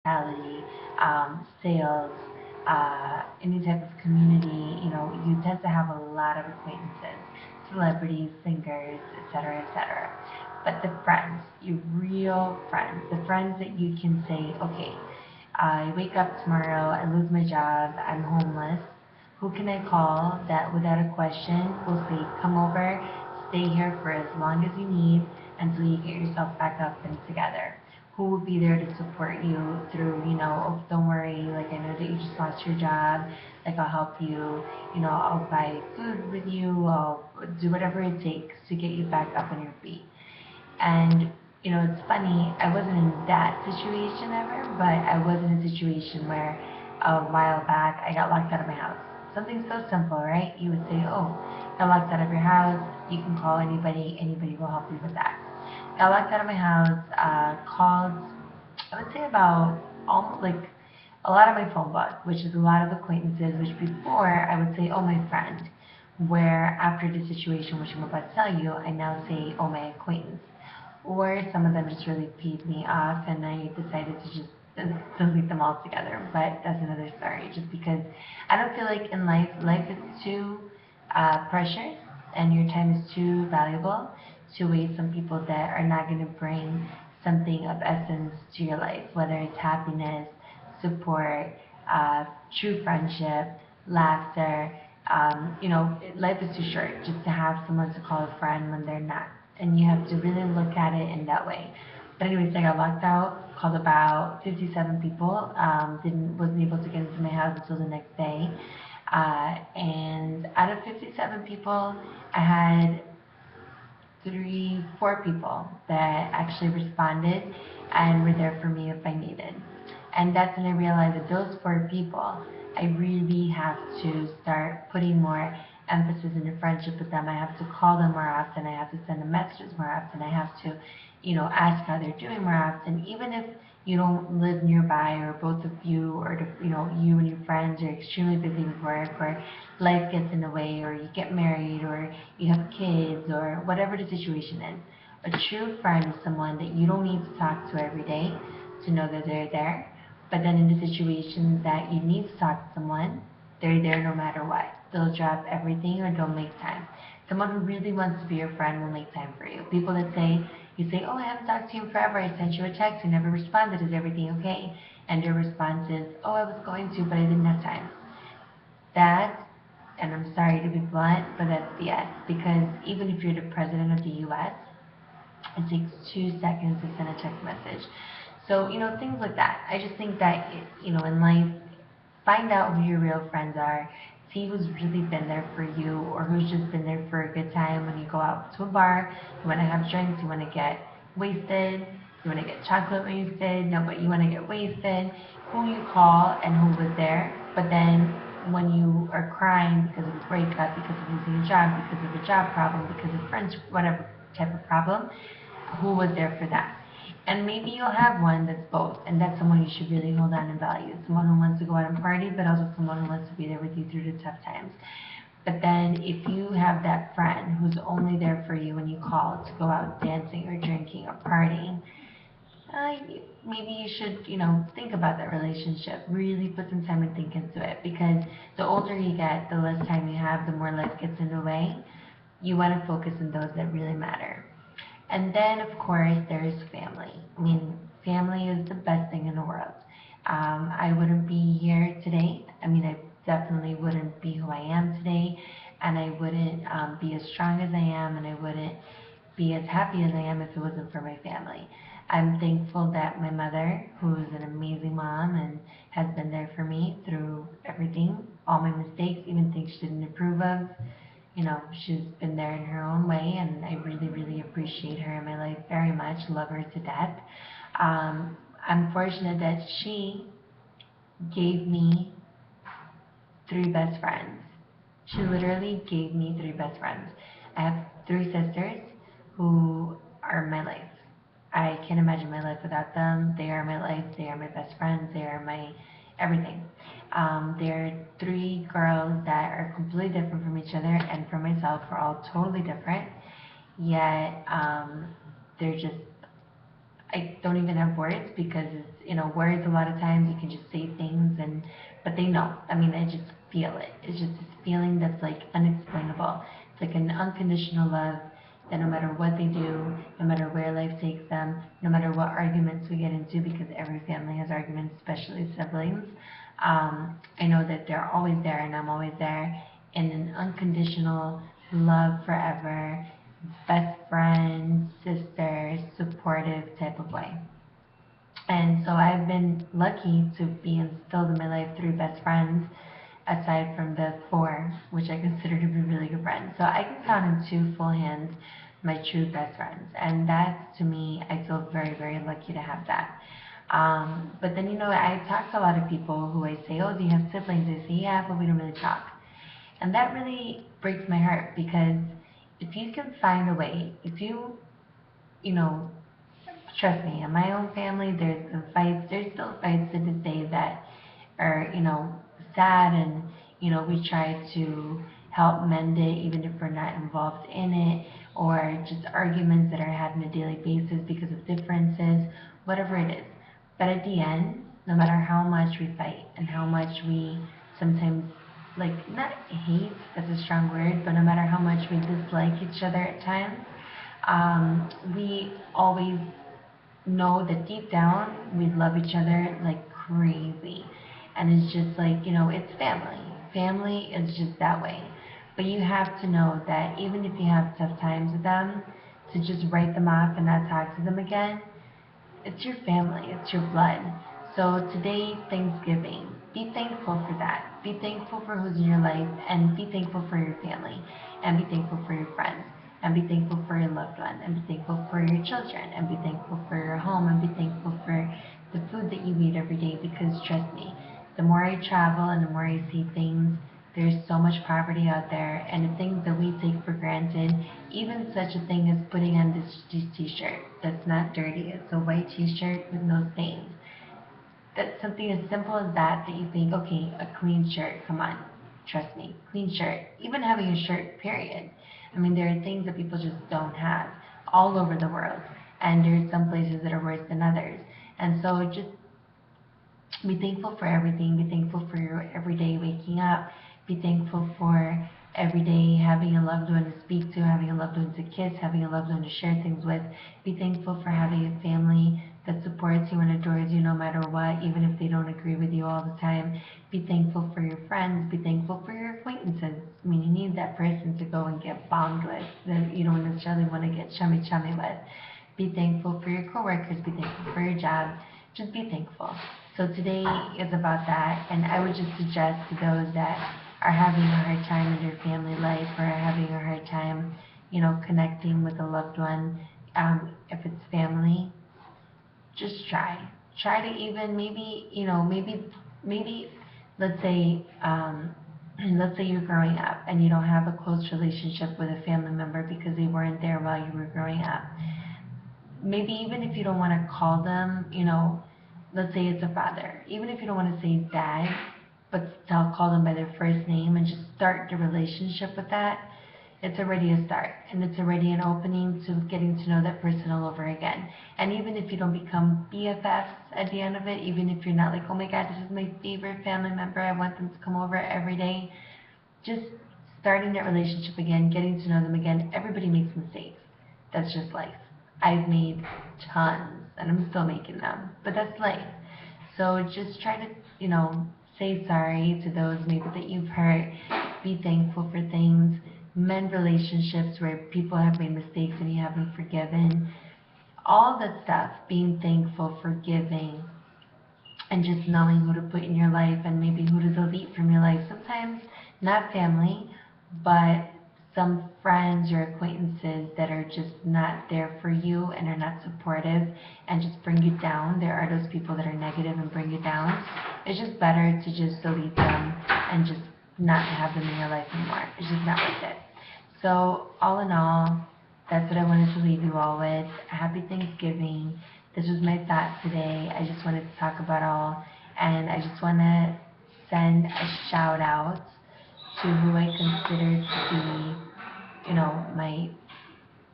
hospitality, sales, any type of community, you tend to have a lot of acquaintances, celebrities, singers, etc., etc. But the friends, your real friends, the friends that you can say, okay, I wake up tomorrow, I lose my job, I'm homeless. Who can I call that without a question will say, come over, stay here for as long as you need until you get yourself back up and together? Who will be there to support you through, oh, don't worry, like I know that you just lost your job, like I'll help you, I'll buy food with you, I'll do whatever it takes to get you back up on your feet. And it's funny, I wasn't in that situation ever, but I was in a situation where a while back I got locked out of my house. Something so simple, right? You would say, oh, got locked out of your house, you can call anybody, anybody will help you with that. Got locked out of my house, called, I would say about almost like a lot of my phone book, which is a lot of acquaintances, which before I would say, oh, my friend, where after the situation, which I'm about to tell you, I now say, oh, my acquaintance. Or some of them just really peed me off, and I decided to just delete them all together. But that's another story. Just because I don't feel like in life is too precious, and your time is too valuable to waste on people that are not going to bring something of essence to your life, whether it's happiness, support, true friendship, laughter. Life is too short just to have someone to call a friend when they're not, and you have to really look at it in that way. But anyways, I got locked out, called about 57 people, wasn't able to get into my house until the next day. And out of 57 people, I had three, four people that actually responded and were there for me if I needed. And that's when I realized that those four people, I really have to start putting more emphasis in the friendship with them. I have to call them more often. I have to send them messages more often. I have to, ask how they're doing more often. Even if you don't live nearby, or both of you, or you and your friends are extremely busy with work, or life gets in the way, or you get married, or you have kids, or whatever the situation is. A true friend is someone that you don't need to talk to every day to know that they're there. But then in the situations that you need to talk to someone, they're there no matter what. They'll drop everything or they'll make time. Someone who really wants to be your friend will make time for you. People that say, you say, oh, I haven't talked to you in forever. I sent you a text. You never responded. Is everything okay? And their response is, oh, I was going to, but I didn't have time. That, and I'm sorry to be blunt, but that's BS. Because even if you're the president of the U.S., it takes 2 seconds to send a text message. So, things like that. I just think that, in life, find out who your real friends are. See who's really been there for you, or who's just been there for a good time. When you go out to a bar, you want to have drinks, you want to get wasted, you want to get chocolate wasted, no, but you want to get wasted. Who you call and who was there. But then when you are crying because of a breakup, because of losing a job, because of a job problem, because of friends, whatever type of problem, who was there for that? And maybe you'll have one that's both, and that's someone you should really hold on and value. Someone who wants to go out and party, but also someone who wants to be there with you through the tough times. But then if you have that friend who's only there for you when you call to go out dancing or drinking or partying, uh, maybe you should, think about that relationship. Really put some time and think into it, because the older you get, the less time you have, the more life gets in the way. You want to focus on those that really matter. And then, of course, there's family. I mean, family is the best thing in the world. I wouldn't be here today. I mean, I definitely wouldn't be who I am today, and I wouldn't be as strong as I am, and I wouldn't be as happy as I am if it wasn't for my family. I'm thankful that my mother, who is an amazing mom and has been there for me through everything, all my mistakes, even things she didn't approve of, she's been there in her own way, and I really, really appreciate her in my life very much, love her to death. Um, I'm fortunate that she gave me three best friends. She literally gave me three best friends. I have three sisters who are my life. I can't imagine my life without them. They are my life. They are my best friends. They are my everything. They're three girls that are completely different from each other and from myself. We're all totally different, yet they're just I don't even have words because it's, words a lot of times you can just say things but they know. I mean, I just feel it. It's just this feeling that's like unexplainable. It's like an unconditional love that no matter what they do, no matter where life takes them, no matter what arguments we get into, because every family has arguments, especially siblings, I know that they're always there and I'm always there in an unconditional love forever, best friend, sister, supportive type of way. And so I've been lucky to be instilled in my life through best friends, aside from the four, which I consider to be really good friends. So I can count in two full hands my true best friends. And that, to me, I feel very, very lucky to have that. But then, I talk to a lot of people who I say, oh, do you have siblings? They say, yeah, but we don't really talk. And that really breaks my heart because if you can find a way, if you know, trust me, in my own family, there's still fights to this day that are, sad and, we try to help mend it even if we're not involved in it, or just arguments that are had on a daily basis because of differences, whatever it is. But at the end, no matter how much we fight and how much we sometimes, like, not hate, that's a strong word, but no matter how much we dislike each other at times, we always know that deep down we love each other like crazy. And it's just like, it's family. Family is just that way. But you have to know that even if you have tough times with them, to just write them off and not talk to them again, it's your family, it's your blood. So today, Thanksgiving, be thankful for that. Be thankful for who's in your life and be thankful for your family and be thankful for your friends and be thankful for your loved one and be thankful for your children and be thankful for your home and be thankful for the food that you eat every day because trust me, the more I travel and the more I see things, there's so much poverty out there and the things that we take for granted, even such a thing as putting on this t-shirt that's not dirty. It's a white t-shirt with no stains. That's something as simple as that you think, okay, a clean shirt, come on, trust me, clean shirt. Even having a shirt, period. I mean, there are things that people just don't have all over the world. And there's some places that are worse than others. And so just be thankful for everything. Be thankful for your everyday waking up. Be thankful for every day having a loved one to speak to, having a loved one to kiss, having a loved one to share things with. Be thankful for having a family that supports you and adores you no matter what, even if they don't agree with you all the time. Be thankful for your friends. Be thankful for your acquaintances. I mean, you need that person to go and get bombed with that you don't necessarily want to get chummy chummy with. Be thankful for your coworkers. Be thankful for your job. Just be thankful. So today is about that, and I would just suggest to those that are having a hard time in their family life or are having a hard time, connecting with a loved one, if it's family, just try. Try to even maybe, maybe, let's say, let's say you're growing up and you don't have a close relationship with a family member because they weren't there while you were growing up. Maybe even if you don't want to call them, let's say it's a father, even if you don't want to say dad, but call them by their first name and just start the relationship with that, it's already a start and it's already an opening to getting to know that person all over again. And even if you don't become BFFs at the end of it, even if you're not like, oh my God, this is my favorite family member, I want them to come over every day, just starting that relationship again, getting to know them again. Everybody makes mistakes. That's just life. I've made tons, and I'm still making them, but that's life. So just try to, say sorry to those maybe that you've hurt. Be thankful for things. Mend relationships where people have made mistakes and you haven't forgiven. All that stuff. Being thankful, forgiving, and just knowing who to put in your life and maybe who to delete from your life. Sometimes not family, but some friends or acquaintances that are just not there for you and are not supportive and just bring you down. There are those people that are negative and bring you down. It's just better to just delete them and just not have them in your life anymore. It's just not worth it. So all in all, that's what I wanted to leave you all with. Happy Thanksgiving. This was my thought today. I just wanted to talk about all, and I just want to send a shout out to who I consider to be, my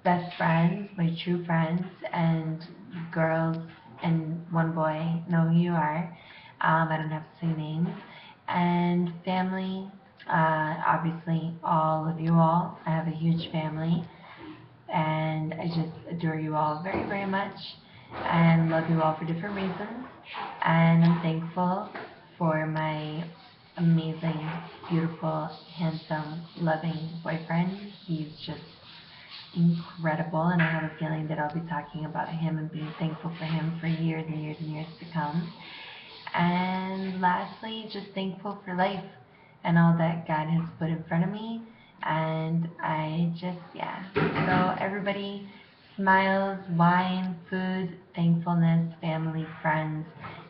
best friends, my true friends, and girls and one boy know who you are. I don't have to say names. And family, obviously all of you all. I have a huge family, and I just adore you all very, very much and love you all for different reasons. And I'm thankful for my amazing, beautiful, handsome, loving boyfriend. He's just incredible, and I have a feeling that I'll be talking about him and being thankful for him for years and years and years to come. And lastly, just thankful for life and all that God has put in front of me. And I just, yeah. So everybody, smiles, wine, food, thankfulness, family, friends,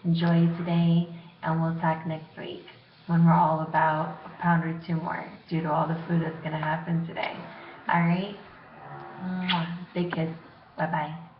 enjoy today. And we'll talk next week when we're all about a pound or two more due to all the food that's going to happen today. All right? Mwah. Big kiss. Bye-bye.